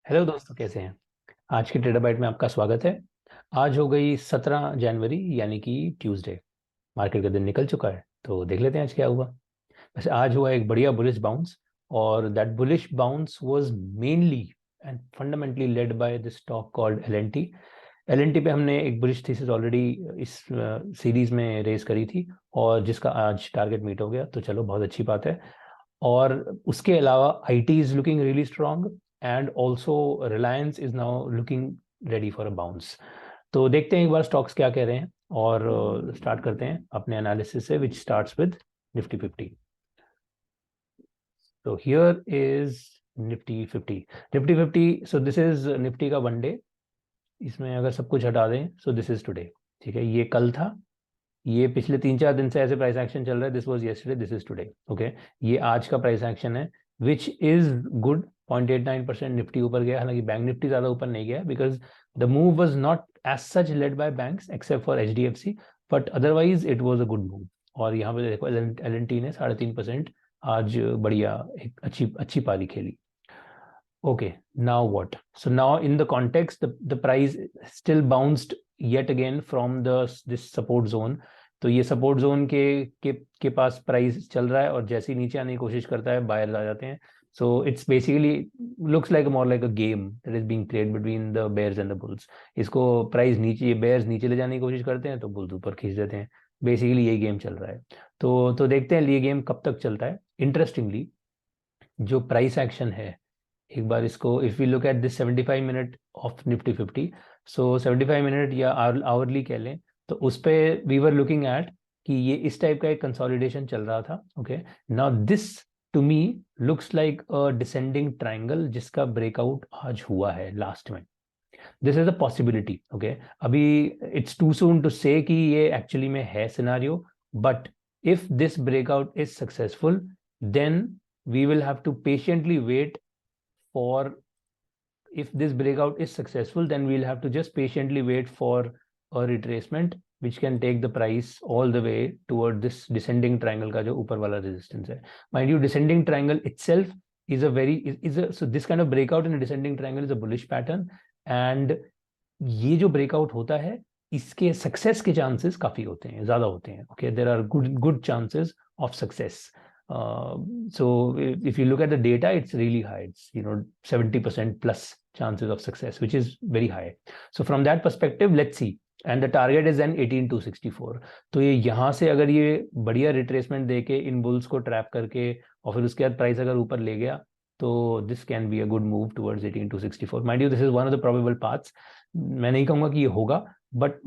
Hello दोस्तों, कैसे हैं। आज के ट्रेडर बाइट में आपका स्वागत है। आज हो गई 17 जनवरी, यानी कि ट्यूसडे। मार्केट का दिन निकल चुका है, तो देख लेते हैं आज क्या हुआ। वैसे आज हुआ एक बढ़िया बुलिश बाउंस, और that bullish bounce was mainly and fundamentally led by the stock called LNT. LNT पे हमने एक बुलिश थीसिस ऑलरेडी इस सीरीज में रेज करी थी, और जिसका आज टारगेट मीट हो गया, तो चलो बहुत अच्छी बात है। और उसके अलावा IT is looking really strong, and also Reliance is now looking ready for a bounce. तो देखते हैं एक बार स्टॉक्स क्या कह रहे हैं, और स्टार्ट करते हैं अपने एनालिसिस से, विच स्टार्ट्स विद निफ्टी 50। तो here is Nifty 50। Nifty 50, so this is Nifty का वन डे। इसमें अगर सब कुछ हटा दें, सो दिस इज टुडे। ठीक है, ये कल था। ये पिछले 3-4 दिन से ऐसे प्राइस एक्शन चल रहा है। This was yesterday, this is today. Okay, ये आज का प्राइस एक्शन है, विच इज गुड। 0.89% निफ्टी ऊपर गया, हालांकि बैंक निफ्टी ज्यादा ऊपर नहीं गया, because the move was not as such led by banks except for HDFC, but otherwise it was a good move. और यहाँ पे देखो, एल ने 3.5% आज बढ़िया एक अच्छी अच्छी पारी खेली। Okay, now what? So now in the context, the price still bounced yet again from the this support zone. तो ये सपोर्ट जोन के पास प्राइस चल रहा है, और जैसे ही नीचे आने की कोशिश करता है, बायर्स आ जाते हैं। So it's basically looks like more like a game that is being played between the bears and the bulls. इसको प्राइस नीचे, बेयर्स नीचे ले जाने की कोशिश करते हैं, तो बुल्स ऊपर खींच देते हैं। बेसिकली यही गेम चल रहा है। तो देखते हैं ये गेम कब तक चलता है। इंटरेस्टिंगली, जो प्राइस एक्शन है, एक बार इसको, if we look at this 75 minute of Nifty 50, so 75 minute या आवरली कह लें, तो उस पे वी वर लुकिंग एट कि ये इस टाइप का एक कंसोलिडेशन चल रहा था। Okay, now this to me looks like a descending triangle, जिसका ब्रेकआउट आज हुआ है लास्ट में। This is a possibility. Okay, अभी it's too soon to say कि ये एक्चुअली में है scenario, but if this breakout is successful, then we will have to patiently wait for, if this breakout is successful, then we'll have to just patiently wait for a retracement which can take the price all the way toward this descending triangle का जो ऊपर वाला resistance है। Mind you, descending triangle itself is a very is a so this kind of breakout in a descending triangle is a bullish pattern, and ये जो breakout होता है, इसके सक्सेस के चांसेस काफी होते हैं, ज्यादा होते हैं। Okay, there are good good chances of success. So if you look at the data, it's really high. It's 70% plus chances of success, which is very high. So from that perspective, let's see. And the target is then 18,264. तो ये यहाँ से अगर ये बढ़िया retracement देके इन bulls को trap करके, और फिर उसके बाद प्राइस अगर ऊपर ले गया, तो this can be a good move towards 18,264। Mind you, this is one of the probable paths. मैं नहीं कहूंगा कि ये होगा, but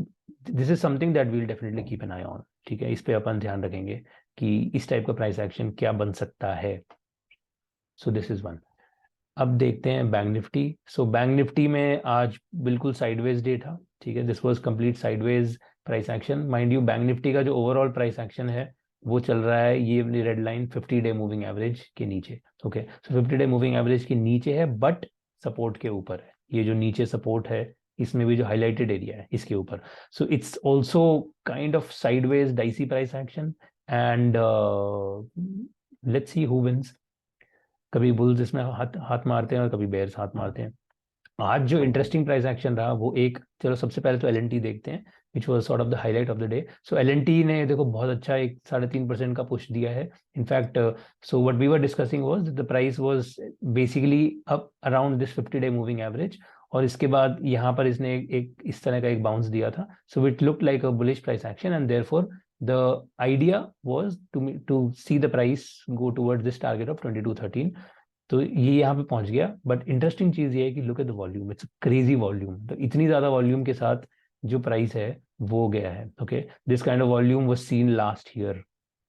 this is something that will definitely keep an eye on. ठीक है, इस पे अपन ध्यान रखेंगे कि इस टाइप का प्राइस एक्शन क्या बन सकता है। So this is one. अब देखते हैं bank Nifty. So bank Nifty में आज बिल्कुल साइडवेज डे था। ठीक है, this was complete sideways price action. Mind you, bank Nifty का जो ओवरऑल प्राइस एक्शन है, वो चल रहा है ये red line 50 day moving average के नीचे। ओके, सो 50 डे मूविंग एवरेज के नीचे है, बट सपोर्ट के ऊपर है। ये जो नीचे सपोर्ट है, इसमें भी जो हाईलाइटेड एरिया है, इसके ऊपर। So it's also kind of sideways dicey price action, and let's see who wins. कभी बुल्स इसमें हाथ हाथ मारते हैं, और कभी बेयर्स हाथ मारते हैं। आज जो इंटरेस्टिंग प्राइस एक्शन रहा, वो एक, चलो सबसे पहले तो एलएनटी देखते हैं, which was sort of the highlight of the day. So LNT ने देखो बहुत अच्छा एक 3.5% का पुश दिया है। In fact, so what we were discussing was the price was basically up around this 50 day moving average, और इसके बाद यहाँ पर इसने एक इस तरह का एक बाउंस दिया था। So it look like a bullish price action, and therefore the idea was to see the price go towards this target of 2213। तो ये यहाँ पे पहुंच गया, बट इंटरेस्टिंग चीज ये है कि look at the volume, it's crazy volume. तो इतनी ज्यादा वॉल्यूम के साथ जो प्राइस है, वो गया है। Okay, this kind of volume was seen last year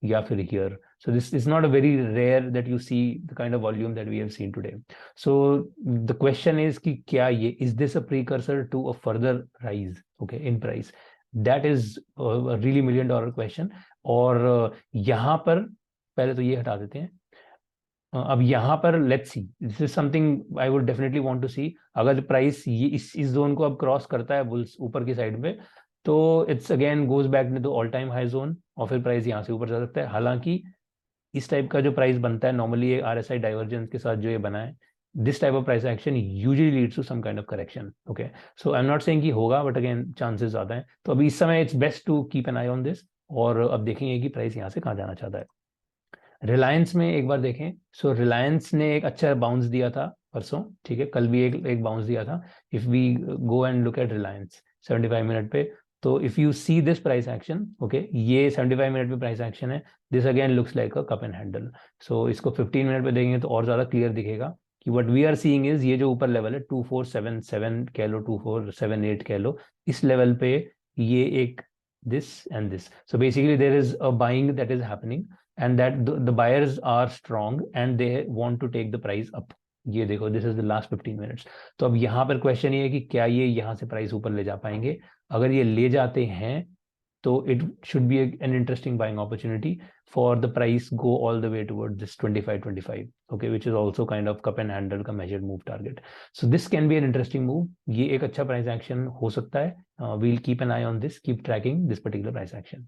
या फिर year. So this is not a very rare that you see the kind of volume that we have seen today. So the question is कि क्या ये, is this a precursor to a further rise, okay, in price? That is really $1,000,000 question. और यहाँ पर पहले तो ये हटा देते हैं। अब यहाँ पर let's see, this is something I would definitely want to see. अगर प्राइस ये इस जोन को अब क्रॉस करता है, बुल्स ऊपर की साइड में, तो it's again goes back to all time high zone, और फिर प्राइस यहाँ से ऊपर जा सकता है। हालांकि इस टाइप का जो प्राइस बनता है नॉर्मली, ये आरएसआई डाइवर्जेंस के साथ जो ये बना है, this type of price action usually leads to some kind of correction. Okay, so I'm not saying कि होगा, but again chances ज़्यादा हैं. तो अभी इस समय it's best to keep an eye on this, और अब देखेंगे कि प्राइस यहाँ से कहाँ जाना चाहता है. रिलायंस में एक बार देखें. सो रिलायंस ने एक अच्छा बाउंस दिया था परसों, ठीक है, कल भी एक बाउंस दिया था. If we go and look at Reliance 75 minute पे, तो if you see this price action, okay, ये 75 मिनट पे प्राइस एक्शन है. This again looks like a cup and handle. So इसको 15 मिनट पे देखेंगे तो और ज्यादा क्लियर दिखेगा कि what we are seeing is ये जो ऊपर लेवल है 2477 कह लो, 2478 कह लो, इस लेवल पे ये एक this and this. So basically there is a buying that is happening, and that the buyers are strong and they want to take the price up. ये देखो, this is the last 15 minutes. तो अब यहाँ पर question ये है कि क्या ये यहाँ से प्राइस ऊपर ले जा पाएंगे. अगर ये ले जाते हैं तो it should be an interesting buying opportunity for the price go all the way towards this 25, okay, which is also kind of cup and handle का measured move target. So this can be an interesting move. ये एक अच्छा price action हो सकता है. We'll keep an eye on this, keep tracking this particular price action.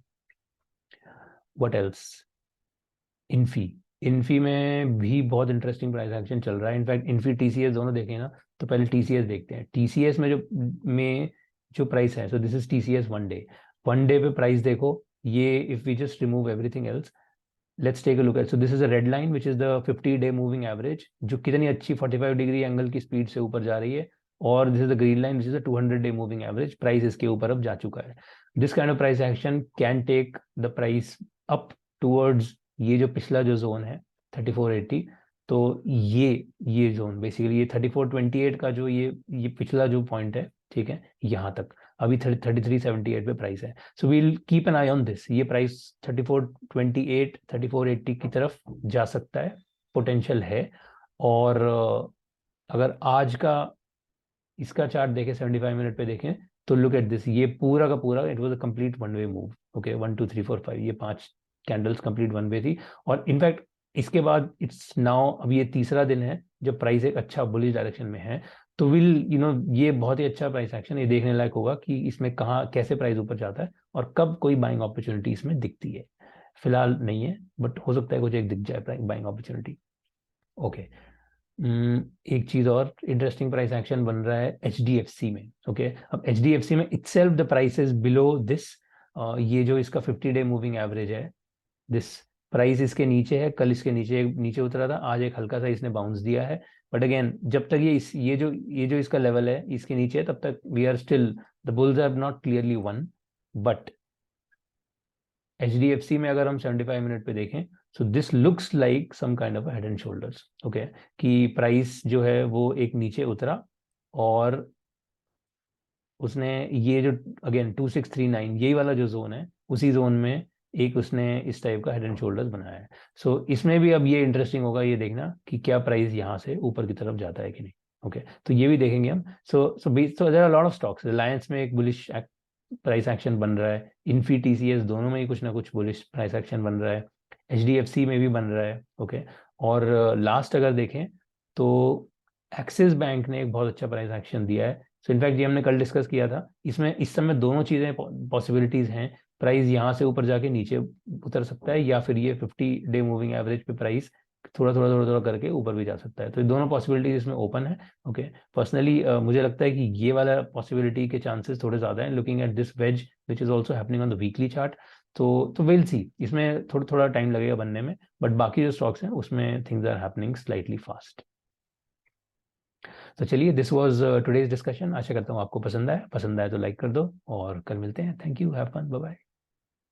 What else? Infy में भी बहुत इंटरेस्टिंग प्राइस एक्शन चल रहा है. इनफैक्ट इन्फी टीसीएस दोनों देखें ना, तो पहले टीसीएस देखते हैं. टीसीएस में जो प्राइस है, so this is TCS one day पे प्राइस देखो. ये if we just remove everything else, let's take a look at. So this is a red line which is the 50-day moving average, जो कितनी अच्छी 45 degree angle की speed से ऊपर जा रही है. और this is the green line which is the 200-day moving average. Price इसके ऊपर अब जा चुका है. This kind of price action can take the price up towards ये जो पिछला जो जोन है 3480. तो ये जोन बेसिकली ये 3428 का जो ये पिछला जो पॉइंट है, ठीक है, यहाँ तक अभी 3378 पे प्राइस है. So we'll keep an eye on this. ये प्राइस 3428 3480 की तरफ जा सकता है, पोटेंशियल है. और अगर आज का इसका चार्ट देखें 75 मिनट पे देखें तो लुक एट दिस. ये पूरा का पूरा it was a complete one way move. Okay, 1 2 3 4 5 ये 5 कैंडल्स कंप्लीट वन वे थी. और इनफैक्ट इसके बाद इट्स नाउ, अब ये तीसरा दिन है जब प्राइस एक अच्छा बुलिश डायरेक्शन में है. तो विल ये बहुत ही अच्छा प्राइस एक्शन, ये देखने लायक होगा कि इसमें कहाँ कैसे प्राइस ऊपर जाता है और कब कोई बाइंग अपॉर्चुनिटी इसमें दिखती है. फिलहाल नहीं है, बट हो सकता है कुछ एक दिख जाए बाइंग अपॉर्चुनिटी. ओके, एक चीज और इंटरेस्टिंग प्राइस एक्शन बन रहा है HDFC में. ओके, अब HDFC में itself the price is below this. ये जो इसका 50-day मूविंग एवरेज है, दिस प्राइस इसके नीचे है. कल इसके नीचे उतरा था, आज एक हल्का सा इसने बाउंस दिया है. बट अगेन जब तक ये जो इसका लेवल है इसके नीचे है, तब तक we are still the bulls have not clearly won. But HDFC में अगर हम 75 मिनट पे देखें, so this looks like some kind of head and shoulders. Okay, कि प्राइस जो है वो एक नीचे उतरा और उसने ये जो अगेन 2639 यही वाला जो जोन है, उसी जोन में एक उसने इस टाइप का हेड एंड शोल्डर्स बनाया है. सो इसमें भी अब ये इंटरेस्टिंग होगा ये देखना कि क्या प्राइस यहाँ से ऊपर की तरफ जाता है कि नहीं. ओके, तो ये भी देखेंगे हम. So there are lot of stocks. Reliance में एक बुलिश प्राइस एक्शन बन रहा है. इन्फी TCS दोनों में ही कुछ ना कुछ बुलिश प्राइस एक्शन बन रहा है. HDFC में भी बन रहा है. ओके, और लास्ट अगर देखें तो एक्सिस बैंक ने एक बहुत अच्छा प्राइस एक्शन दिया है. सो इनफैक्ट ये हमने कल डिस्कस किया था. इसमें इस समय दोनों चीज़ें पॉसिबिलिटीज़ हैं. प्राइस यहाँ से ऊपर जाके नीचे उतर सकता है, या फिर ये 50-day मूविंग एवरेज पे प्राइस थोड़ा करके ऊपर भी जा सकता है. तो ये दोनों पॉसिबिलिटीज इसमें ओपन है. ओके, पर्सनली मुझे लगता है कि ये वाला पॉसिबिलिटी के चांसेस थोड़े ज़्यादा हैं, looking at this ways which is also happening on the weekly chart. तो विल सी, इसमें थोड़ा टाइम लगेगा बनने में, बट बाकी जो स्टॉक्स हैं उसमें things are happening slightly fast. तो चलिए, दिस वाज टुडेज डिस्कशन. आशा करता हूँ आपको पसंद आया तो लाइक कर दो, और कल मिलते हैं. Thank you, have fun, bye bye.